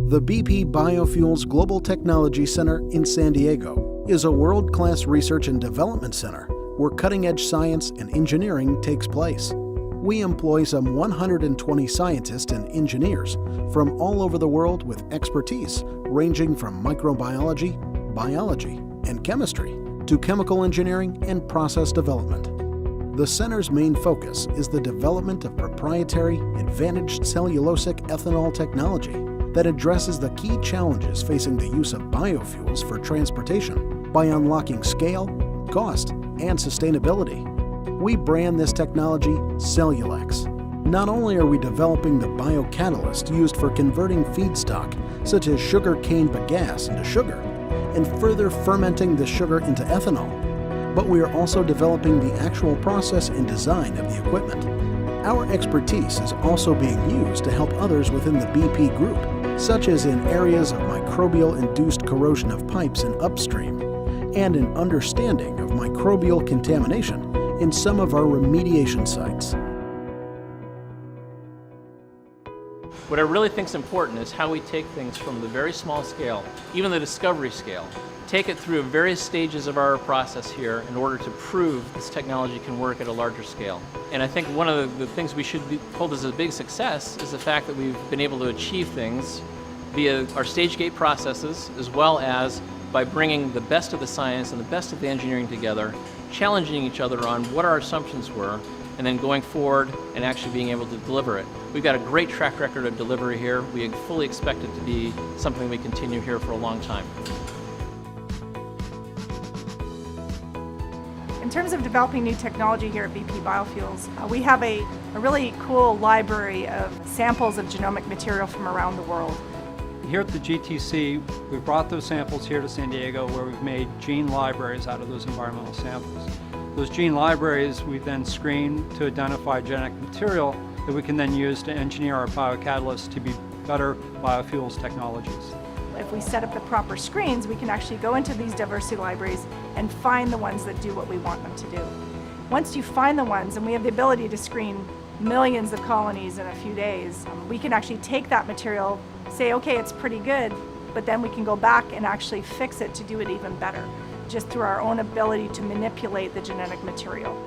The BP Biofuels Global Technology Center in San Diego is a world-class research and development center where cutting-edge science and engineering takes place. We employ some 120 scientists and engineers from all over the world with expertise ranging from microbiology, biology, and chemistry to chemical engineering and process development. The center's main focus is the development of proprietary, advantaged cellulosic ethanol technology that addresses the key challenges facing the use of biofuels for transportation by unlocking scale, cost, and sustainability. We brand this technology Cellulex. Not only are we developing the biocatalyst used for converting feedstock, such as sugar cane bagasse into sugar, and further fermenting the sugar into ethanol, but we are also developing the actual process and design of the equipment. Our expertise is also being used to help others within the BP group, such as in areas of microbial-induced corrosion of pipes in upstream, and an understanding of microbial contamination in some of our remediation sites. What I really think is important is how we take things from the very small scale, even the discovery scale, take it through various stages of our process here in order to prove this technology can work at a larger scale. And I think one of the things we should hold as a big success is the fact that we've been able to achieve things via our stage gate processes, as well as by bringing the best of the science and the best of the engineering together, challenging each other on what our assumptions were, and then going forward and actually being able to deliver it. We've got a great track record of delivery here. We fully expect it to be something we continue here for a long time. In terms of developing new technology here at BP Biofuels, we have a really cool library of samples of genomic material from around the world. Here at the GTC, we've brought those samples here to San Diego where we've made gene libraries out of those environmental samples. Those gene libraries we then screen to identify genetic material that we can then use to engineer our biocatalysts to be better biofuels technologies. If we set up the proper screens, we can actually go into these diversity libraries and find the ones that do what we want them to do. Once you find the ones, and we have the ability to screen millions of colonies in a few days, we can actually take that material, say, okay, it's pretty good, but then we can go back and actually fix it to do it even better, just through our own ability to manipulate the genetic material.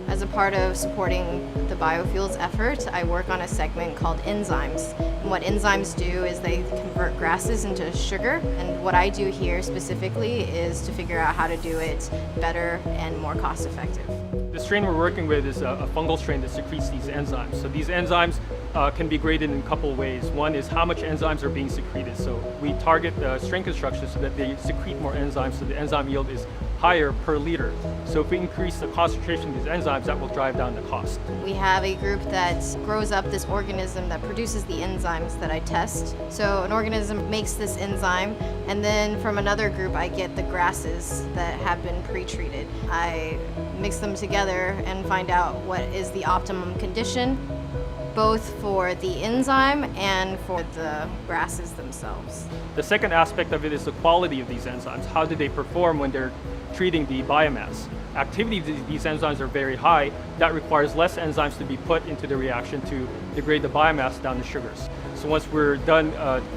As a part of supporting the biofuels effort, I work on a segment called enzymes. And what enzymes do is they convert grasses into sugar, and what I do here specifically is to figure out how to do it better and more cost effective. The strain we're working with is a fungal strain that secretes these enzymes. So these enzymes can be graded in a couple of ways. One is how much enzymes are being secreted. So we target strain construction so that they secrete more enzymes, so the enzyme yield is higher per liter. So if we increase the concentration of these enzymes, that will drive down the cost. We have a group that grows up this organism that produces the enzymes that I test. So an organism makes this enzyme, and then from another group I get the grasses that have been pre-treated. I mix them together and find out what is the optimum condition, both for the enzyme and for the grasses themselves. The second aspect of it is the quality of these enzymes. How do they perform when they're treating the biomass? Activity of these enzymes are very high. That requires less enzymes to be put into the reaction to degrade the biomass down to sugars. So once we're done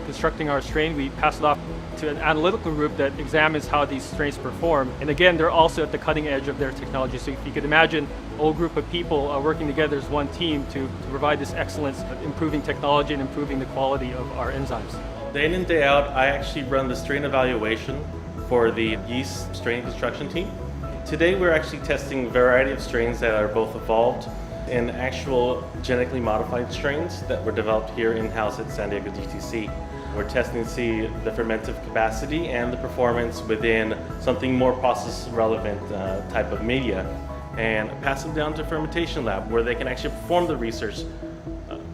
constructing our strain, we pass it off to an analytical group that examines how these strains perform. And again, they're also at the cutting edge of their technology. So if you could imagine a whole group of people working together as one team to provide this excellence of improving technology and improving the quality of our enzymes. Day in and day out, I actually run the strain evaluation for the yeast strain construction team. Today we're actually testing a variety of strains that are both evolved and actual genetically modified strains that were developed here in-house at San Diego GTC. We're testing to see the fermentive capacity and the performance within something more process relevant type of media, and pass them down to a fermentation lab where they can actually perform the research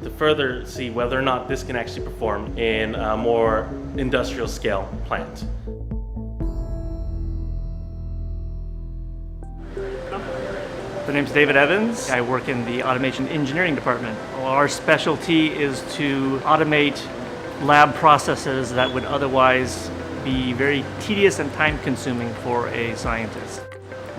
to further see whether or not this can actually perform in a more industrial scale plant. My name's David Evans. I work in the automation engineering department. Our specialty is to automate lab processes that would otherwise be very tedious and time consuming for a scientist.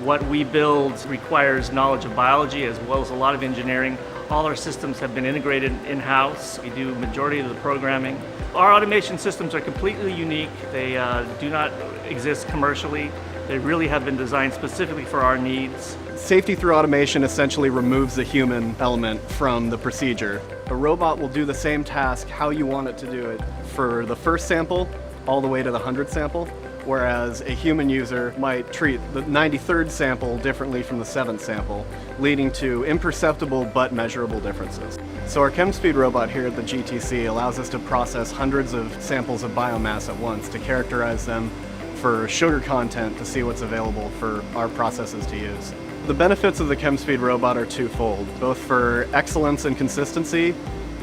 What we build requires knowledge of biology as well as a lot of engineering. All our systems have been integrated in-house. We do majority of the programming. Our automation systems are completely unique. They do not exist commercially. They really have been designed specifically for our needs. Safety through automation essentially removes the human element from the procedure. A robot will do the same task how you want it to do it for the first sample all the way to the 100th sample, whereas a human user might treat the 93rd sample differently from the 7th sample, leading to imperceptible but measurable differences. So our ChemSpeed robot here at the GTC allows us to process hundreds of samples of biomass at once to characterize them for sugar content to see what's available for our processes to use. The benefits of the ChemSpeed robot are twofold, both for excellence and consistency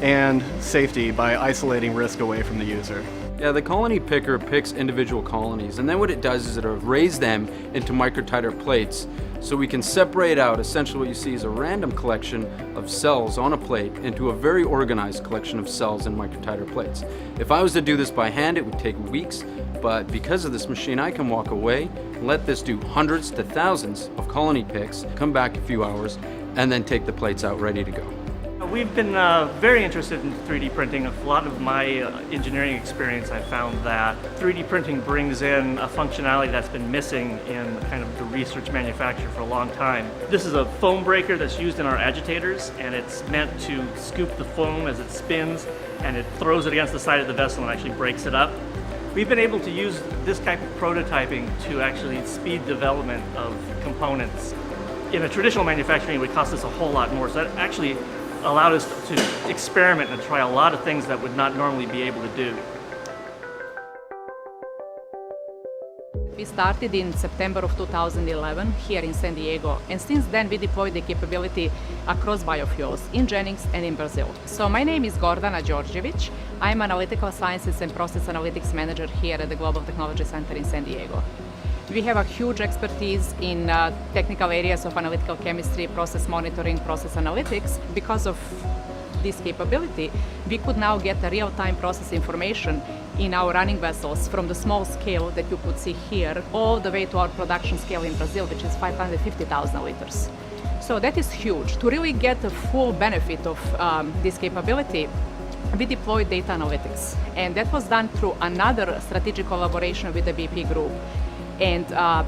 and safety by isolating risk away from the user. Yeah, the colony picker picks individual colonies, and then what it does is it arrays them into microtiter plates so we can separate out essentially what you see is a random collection of cells on a plate into a very organized collection of cells in microtiter plates. If I was to do this by hand, it would take weeks, but because of this machine, I can walk away, let this do hundreds to thousands of colony picks, come back a few hours, and then take the plates out ready to go. We've been very interested in 3D printing. A lot of my engineering experience, I found that 3D printing brings in a functionality that's been missing in kind of the research manufacture for a long time. This is a foam breaker that's used in our agitators, and it's meant to scoop the foam as it spins, and it throws it against the side of the vessel and actually breaks it up. We've been able to use this type of prototyping to actually speed development of components. In a traditional manufacturing, it would cost us a whole lot more, so that actually allowed us to experiment and try a lot of things that would not normally be able to do. We started in September of 2011 here in San Diego, and since then we deployed the capability across biofuels in Jennings and in Brazil. So my name is Gordana Đorđević. I'm Analytical Sciences and Process Analytics Manager here at the Global Technology Center in San Diego. We have a huge expertise in technical areas of analytical chemistry, process monitoring, process analytics. Because of this capability, we could now get the real-time process information in our running vessels from the small scale that you could see here all the way to our production scale in Brazil, which is 550,000 liters. So that is huge. To really get the full benefit of this capability, we deployed data analytics, and that was done through another strategic collaboration with the BP group. And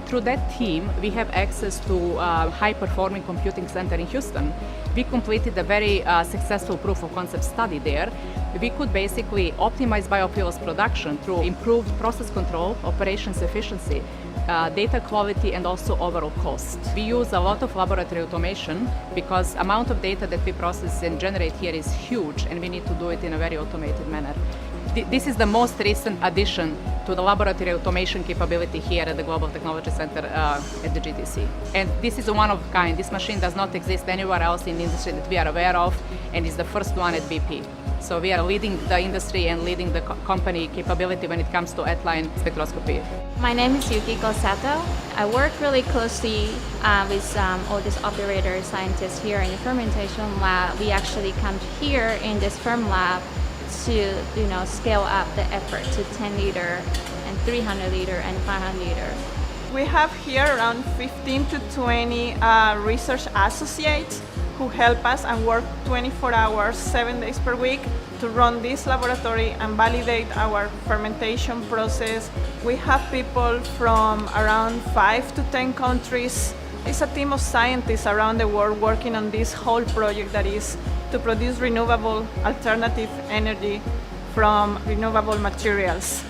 through that team, we have access to high-performing computing center in Houston. We completed a very successful proof of concept study there. We could basically optimize biofuels production through improved process control, operations efficiency, data quality, and also overall cost. We use a lot of laboratory automation because amount of data that we process and generate here is huge, and we need to do it in a very automated manner. This is the most recent addition to the laboratory automation capability here at the Global Technology Center at the GTC. And this is a one of a kind. This machine does not exist anywhere else in the industry that we are aware of, and is the first one at BP. So we are leading the industry and leading the company capability when it comes to at-line spectroscopy. My name is Yukiko Sato. I work really closely with all these operators, scientists here in the fermentation lab. We actually come here in this firm lab to scale up the effort to 10 liter and 300 liter and 500 liter. We have here around 15 to 20 research associates who help us and work 24 hours, 7 days per week to run this laboratory and validate our fermentation process. We have people from around 5 to 10 countries. It's a team of scientists around the world working on this whole project that is to produce renewable alternative energy from renewable materials.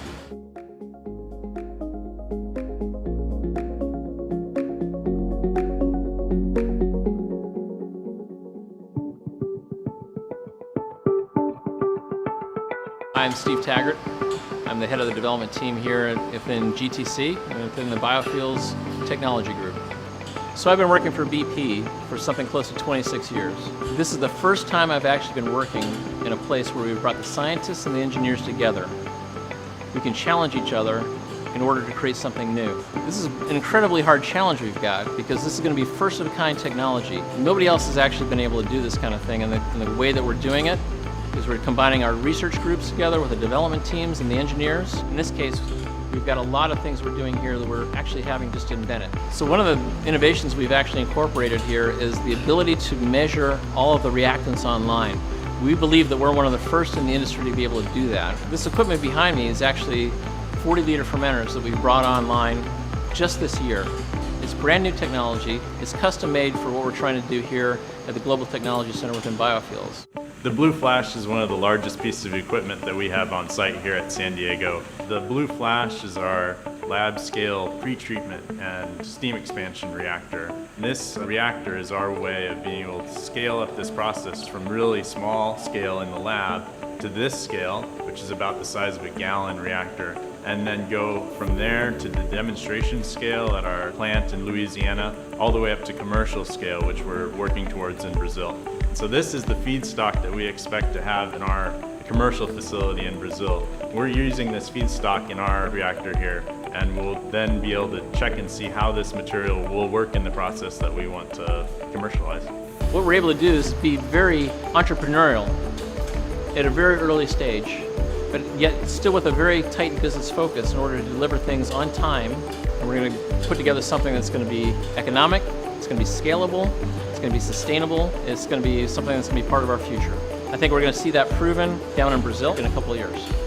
I'm Steve Taggart. I'm the head of the development team here within GTC and within the Biofuels Technology Group. So I've been working for BP for something close to 26 years. This is the first time I've actually been working in a place where we've brought the scientists and the engineers together. We can challenge each other in order to create something new. This is an incredibly hard challenge we've got because this is going to be first-of-a-kind technology. Nobody else has actually been able to do this kind of thing, and the way that we're doing it is we're combining our research groups together with the development teams and the engineers. In this case, We've got a lot of things we're doing here that we're actually having just invented. So one of the innovations we've actually incorporated here is the ability to measure all of the reactants online. We believe that we're one of the first in the industry to be able to do that. This equipment behind me is actually 40-liter fermenters that we brought online just this year. It's brand new technology. It's custom made for what we're trying to do here at the Global Technology Center within Biofuels. The Blue Flash is one of the largest pieces of equipment that we have on site here at San Diego. The Blue Flash is our lab scale pre-treatment and steam expansion reactor. This reactor is our way of being able to scale up this process from really small scale in the lab to this scale, which is about the size of a gallon reactor, and then go from there to the demonstration scale at our plant in Louisiana, all the way up to commercial scale, which we're working towards in Brazil. So this is the feedstock that we expect to have in our commercial facility in Brazil. We're using this feedstock in our reactor here, and we'll then be able to check and see how this material will work in the process that we want to commercialize. What we're able to do is be very entrepreneurial at a very early stage, but yet still with a very tight business focus in order to deliver things on time. And we're going to put together something that's going to be economic, it's going to be scalable, it's going to be sustainable, it's going to be something that's going to be part of our future. I think we're going to see that proven down in Brazil in a couple of years.